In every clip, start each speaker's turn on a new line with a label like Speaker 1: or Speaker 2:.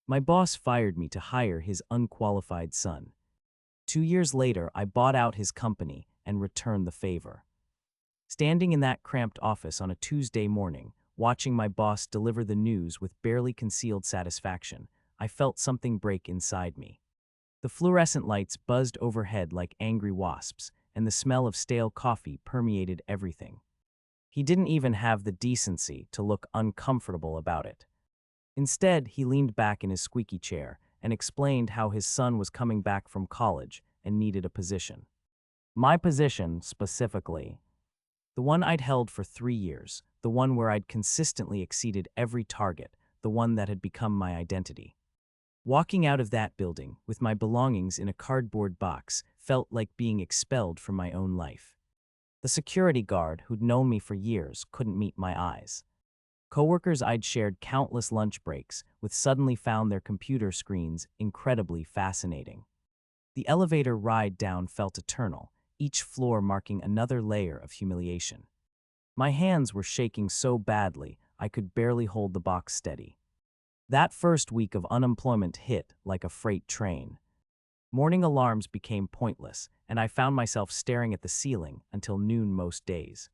Speaker 1: My boss fired me to hire his unqualified son. 2 years later, I bought out his company and returned the favor. Standing in that cramped office on a Tuesday morning, watching my boss deliver the news with barely concealed satisfaction, I felt something break inside me. The fluorescent lights buzzed overhead like angry wasps, and the smell of stale coffee permeated everything. He didn't even have the decency to look uncomfortable about it. Instead, he leaned back in his squeaky chair and explained how his son was coming back from college and needed a position. My position, specifically. The one I'd held for 3 years, the one where I'd consistently exceeded every target, the one that had become my identity. Walking out of that building with my belongings in a cardboard box felt like being expelled from my own life. The security guard who'd known me for years couldn't meet my eyes. Coworkers I'd shared countless lunch breaks with suddenly found their computer screens incredibly fascinating. The elevator ride down felt eternal, each floor marking another layer of humiliation. My hands were shaking so badly I could barely hold the box steady. That first week of unemployment hit like a freight train. Morning alarms became pointless, and I found myself staring at the ceiling until noon most days.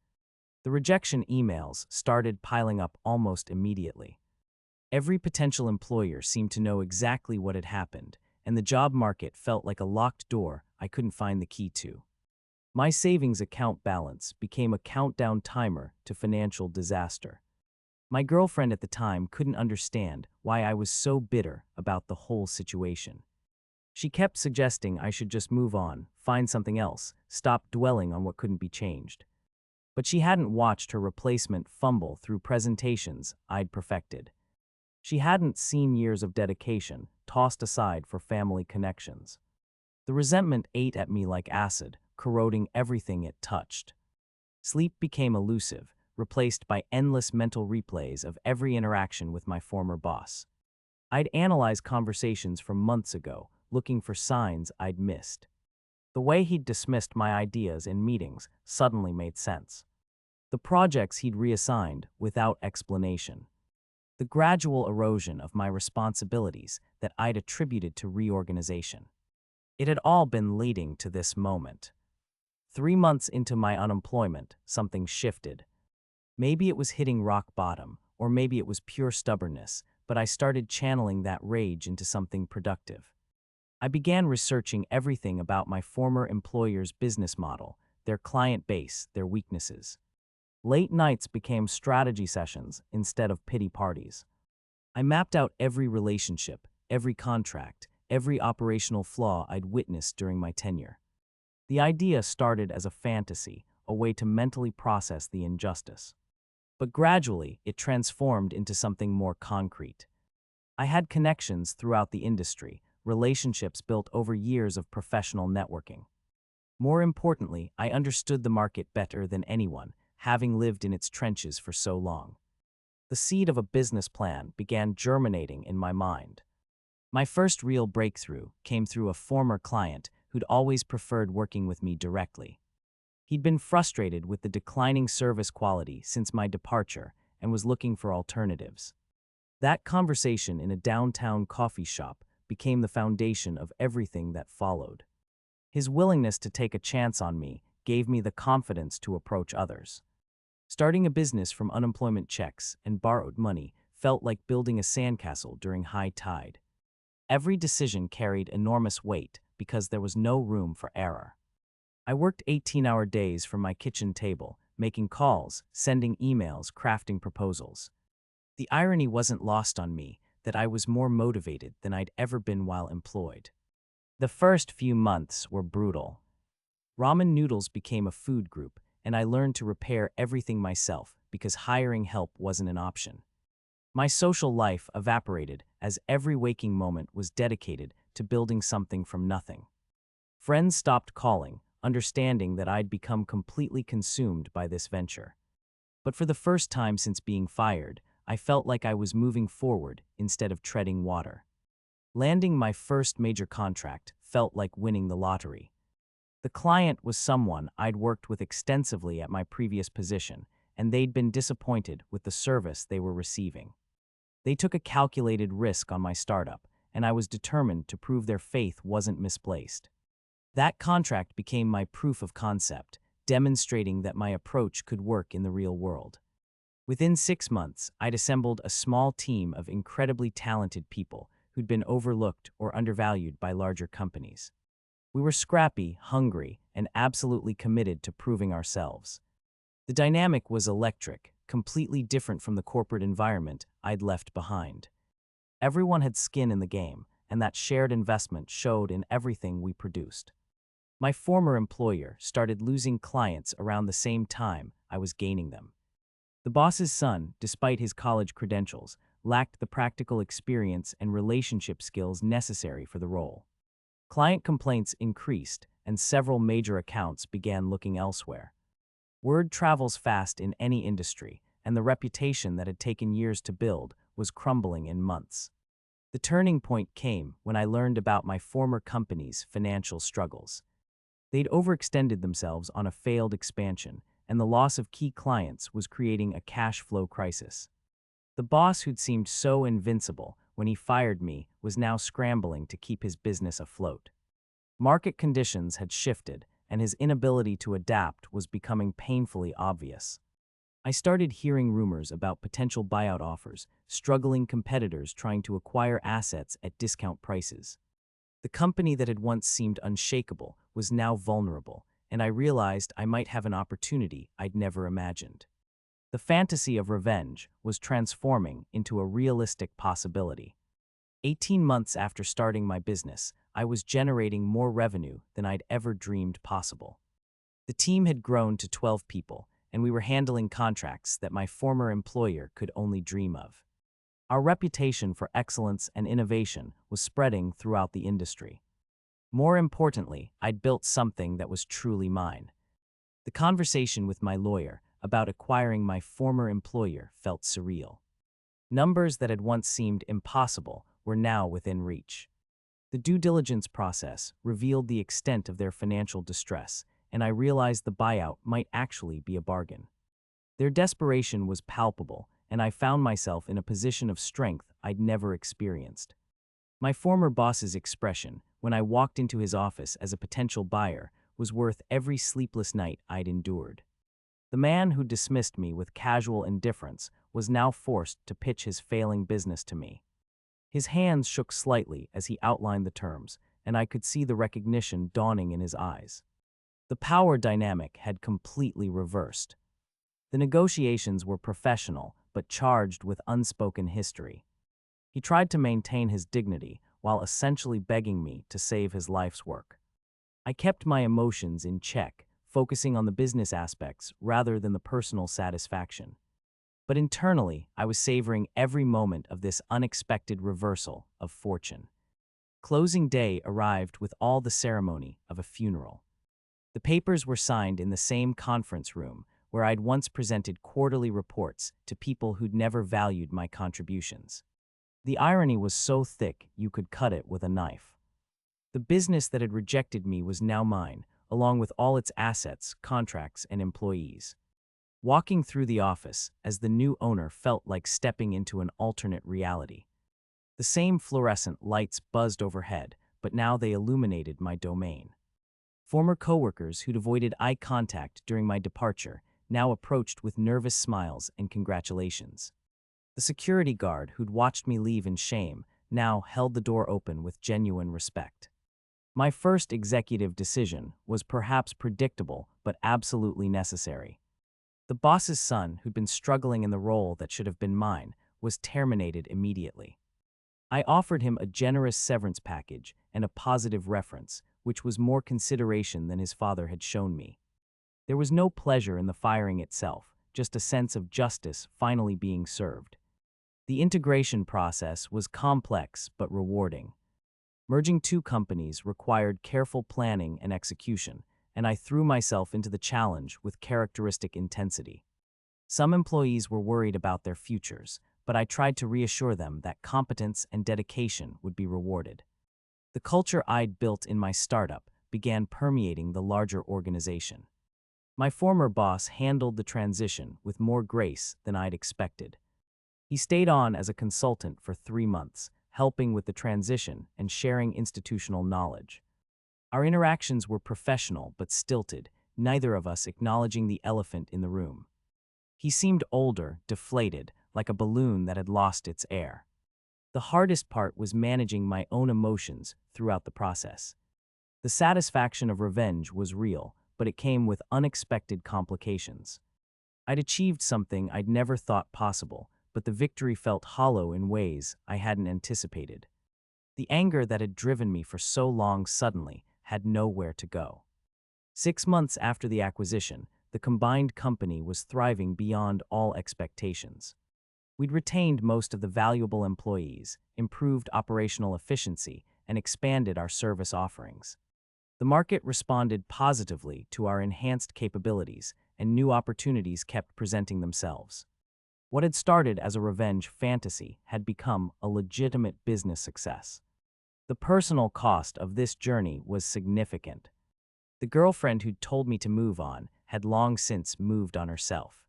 Speaker 1: The rejection emails started piling up almost immediately. Every potential employer seemed to know exactly what had happened, and the job market felt like a locked door I couldn't find the key to. My savings account balance became a countdown timer to financial disaster. My girlfriend at the time couldn't understand why I was so bitter about the whole situation. She kept suggesting I should just move on, find something else, stop dwelling on what couldn't be changed. But she hadn't watched her replacement fumble through presentations I'd perfected. She hadn't seen years of dedication tossed aside for family connections. The resentment ate at me like acid, corroding everything it touched. Sleep became elusive, replaced by endless mental replays of every interaction with my former boss. I'd analyze conversations from months ago, looking for signs I'd missed. The way he'd dismissed my ideas in meetings suddenly made sense. The projects he'd reassigned without explanation. The gradual erosion of my responsibilities that I'd attributed to reorganization. It had all been leading to this moment. 3 months into my unemployment, something shifted. Maybe it was hitting rock bottom, or maybe it was pure stubbornness, but I started channeling that rage into something productive. I began researching everything about my former employer's business model, their client base, their weaknesses. Late nights became strategy sessions instead of pity parties. I mapped out every relationship, every contract, every operational flaw I'd witnessed during my tenure. The idea started as a fantasy, a way to mentally process the injustice. But gradually, it transformed into something more concrete. I had connections throughout the industry, relationships built over years of professional networking. More importantly, I understood the market better than anyone, having lived in its trenches for so long. The seed of a business plan began germinating in my mind. My first real breakthrough came through a former client who'd always preferred working with me directly. He'd been frustrated with the declining service quality since my departure and was looking for alternatives. That conversation in a downtown coffee shop became the foundation of everything that followed. His willingness to take a chance on me gave me the confidence to approach others. Starting a business from unemployment checks and borrowed money felt like building a sandcastle during high tide. Every decision carried enormous weight because there was no room for error. I worked 18-hour days from my kitchen table, making calls, sending emails, crafting proposals. The irony wasn't lost on me that I was more motivated than I'd ever been while employed. The first few months were brutal. Ramen noodles became a food group, and I learned to repair everything myself because hiring help wasn't an option. My social life evaporated as every waking moment was dedicated to building something from nothing. Friends stopped calling, understanding that I'd become completely consumed by this venture. But for the first time since being fired, I felt like I was moving forward instead of treading water. Landing my first major contract felt like winning the lottery. The client was someone I'd worked with extensively at my previous position, and they'd been disappointed with the service they were receiving. They took a calculated risk on my startup, and I was determined to prove their faith wasn't misplaced. That contract became my proof of concept, demonstrating that my approach could work in the real world. Within 6 months, I'd assembled a small team of incredibly talented people who'd been overlooked or undervalued by larger companies. We were scrappy, hungry, and absolutely committed to proving ourselves. The dynamic was electric, completely different from the corporate environment I'd left behind. Everyone had skin in the game, and that shared investment showed in everything we produced. My former employer started losing clients around the same time I was gaining them. The boss's son, despite his college credentials, lacked the practical experience and relationship skills necessary for the role. Client complaints increased, and several major accounts began looking elsewhere. Word travels fast in any industry, and the reputation that had taken years to build was crumbling in months. The turning point came when I learned about my former company's financial struggles. They'd overextended themselves on a failed expansion, and the loss of key clients was creating a cash flow crisis. The boss who'd seemed so invincible when he fired me was now scrambling to keep his business afloat. Market conditions had shifted, and his inability to adapt was becoming painfully obvious. I started hearing rumors about potential buyout offers, struggling competitors trying to acquire assets at discount prices. The company that had once seemed unshakable was now vulnerable, and I realized I might have an opportunity I'd never imagined. The fantasy of revenge was transforming into a realistic possibility. 18 months after starting my business, I was generating more revenue than I'd ever dreamed possible. The team had grown to 12 people, and we were handling contracts that my former employer could only dream of. Our reputation for excellence and innovation was spreading throughout the industry. More importantly, I'd built something that was truly mine. The conversation with my lawyer about acquiring my former employer felt surreal. Numbers that had once seemed impossible were now within reach. The due diligence process revealed the extent of their financial distress, and I realized the buyout might actually be a bargain. Their desperation was palpable, and I found myself in a position of strength I'd never experienced. My former boss's expression, when I walked into his office as a potential buyer, was worth every sleepless night I'd endured. The man who dismissed me with casual indifference was now forced to pitch his failing business to me. His hands shook slightly as he outlined the terms, and I could see the recognition dawning in his eyes. The power dynamic had completely reversed. The negotiations were professional, but charged with unspoken history. He tried to maintain his dignity while essentially begging me to save his life's work. I kept my emotions in check, focusing on the business aspects rather than the personal satisfaction. But internally, I was savoring every moment of this unexpected reversal of fortune. Closing day arrived with all the ceremony of a funeral. The papers were signed in the same conference room where I'd once presented quarterly reports to people who'd never valued my contributions. The irony was so thick you could cut it with a knife. The business that had rejected me was now mine, along with all its assets, contracts, and employees. Walking through the office as the new owner felt like stepping into an alternate reality. The same fluorescent lights buzzed overhead, but now they illuminated my domain. Former coworkers who'd avoided eye contact during my departure now approached with nervous smiles and congratulations. The security guard who'd watched me leave in shame now held the door open with genuine respect. My first executive decision was perhaps predictable but absolutely necessary. The boss's son, who'd been struggling in the role that should have been mine, was terminated immediately. I offered him a generous severance package and a positive reference, which was more consideration than his father had shown me. There was no pleasure in the firing itself, just a sense of justice finally being served. The integration process was complex but rewarding. Merging two companies required careful planning and execution, and I threw myself into the challenge with characteristic intensity. Some employees were worried about their futures, but I tried to reassure them that competence and dedication would be rewarded. The culture I'd built in my startup began permeating the larger organization. My former boss handled the transition with more grace than I'd expected. He stayed on as a consultant for 3 months, helping with the transition and sharing institutional knowledge. Our interactions were professional but stilted, neither of us acknowledging the elephant in the room. He seemed older, deflated, like a balloon that had lost its air. The hardest part was managing my own emotions throughout the process. The satisfaction of revenge was real, but it came with unexpected complications. I'd achieved something I'd never thought possible, but the victory felt hollow in ways I hadn't anticipated. The anger that had driven me for so long suddenly had nowhere to go. 6 months after the acquisition, the combined company was thriving beyond all expectations. We'd retained most of the valuable employees, improved operational efficiency, and expanded our service offerings. The market responded positively to our enhanced capabilities, and new opportunities kept presenting themselves. What had started as a revenge fantasy had become a legitimate business success. The personal cost of this journey was significant. The girlfriend who'd told me to move on had long since moved on herself.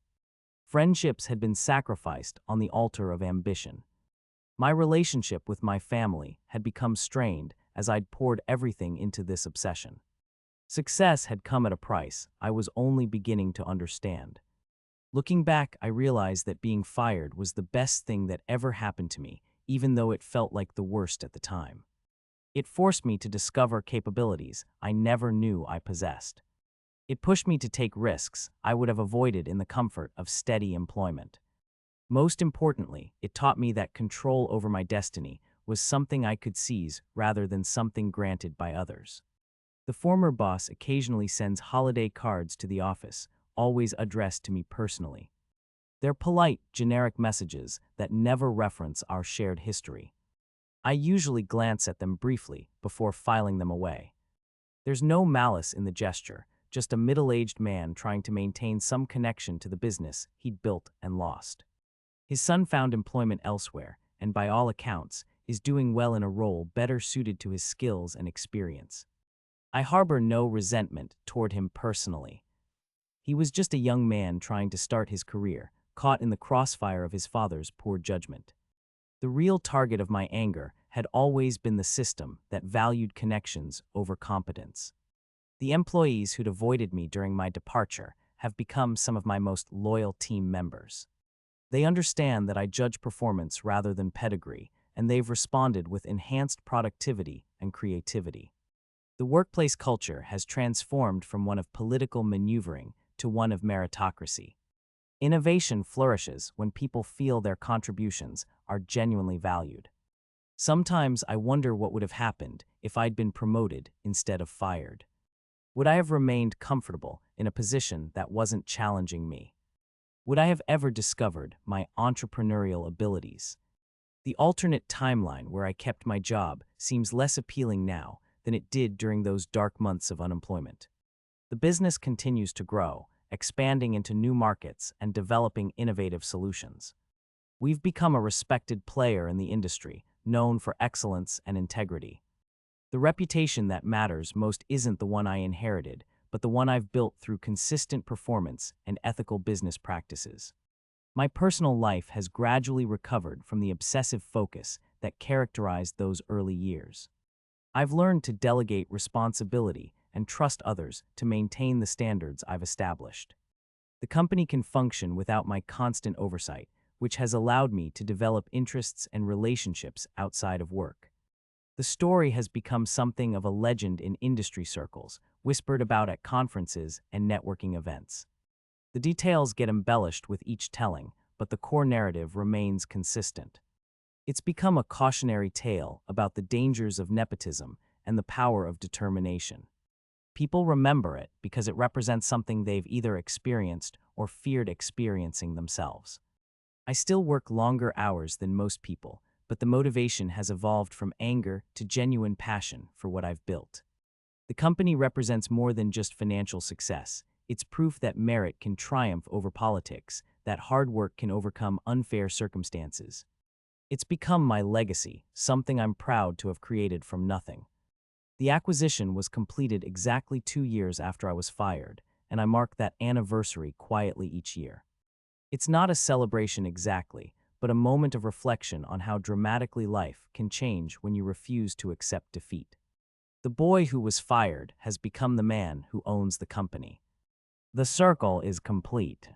Speaker 1: Friendships had been sacrificed on the altar of ambition. My relationship with my family had become strained as I'd poured everything into this obsession. Success had come at a price I was only beginning to understand. Looking back, I realized that being fired was the best thing that ever happened to me, even though it felt like the worst at the time. It forced me to discover capabilities I never knew I possessed. It pushed me to take risks I would have avoided in the comfort of steady employment. Most importantly, it taught me that control over my destiny was something I could seize rather than something granted by others. The former boss occasionally sends holiday cards to the office, always addressed to me personally. They're polite, generic messages that never reference our shared history. I usually glance at them briefly before filing them away. There's no malice in the gesture, just a middle-aged man trying to maintain some connection to the business he'd built and lost. His son found employment elsewhere, and by all accounts, is doing well in a role better suited to his skills and experience. I harbor no resentment toward him personally. He was just a young man trying to start his career, caught in the crossfire of his father's poor judgment. The real target of my anger had always been the system that valued connections over competence. The employees who'd avoided me during my departure have become some of my most loyal team members. They understand that I judge performance rather than pedigree, and they've responded with enhanced productivity and creativity. The workplace culture has transformed from one of political maneuvering to one of meritocracy. Innovation flourishes when people feel their contributions are genuinely valued. Sometimes I wonder what would have happened if I'd been promoted instead of fired. Would I have remained comfortable in a position that wasn't challenging me? Would I have ever discovered my entrepreneurial abilities? The alternate timeline where I kept my job seems less appealing now than it did during those dark months of unemployment. The business continues to grow, expanding into new markets and developing innovative solutions. We've become a respected player in the industry, known for excellence and integrity. The reputation that matters most isn't the one I inherited, but the one I've built through consistent performance and ethical business practices. My personal life has gradually recovered from the obsessive focus that characterized those early years. I've learned to delegate responsibility and trust others to maintain the standards I've established. The company can function without my constant oversight, which has allowed me to develop interests and relationships outside of work. The story has become something of a legend in industry circles, whispered about at conferences and networking events. The details get embellished with each telling, but the core narrative remains consistent. It's become a cautionary tale about the dangers of nepotism and the power of determination. People remember it because it represents something they've either experienced or feared experiencing themselves. I still work longer hours than most people, but the motivation has evolved from anger to genuine passion for what I've built. The company represents more than just financial success. It's proof that merit can triumph over politics, that hard work can overcome unfair circumstances. It's become my legacy, something I'm proud to have created from nothing. The acquisition was completed exactly 2 years after I was fired, and I mark that anniversary quietly each year. It's not a celebration exactly, but a moment of reflection on how dramatically life can change when you refuse to accept defeat. The boy who was fired has become the man who owns the company. The circle is complete.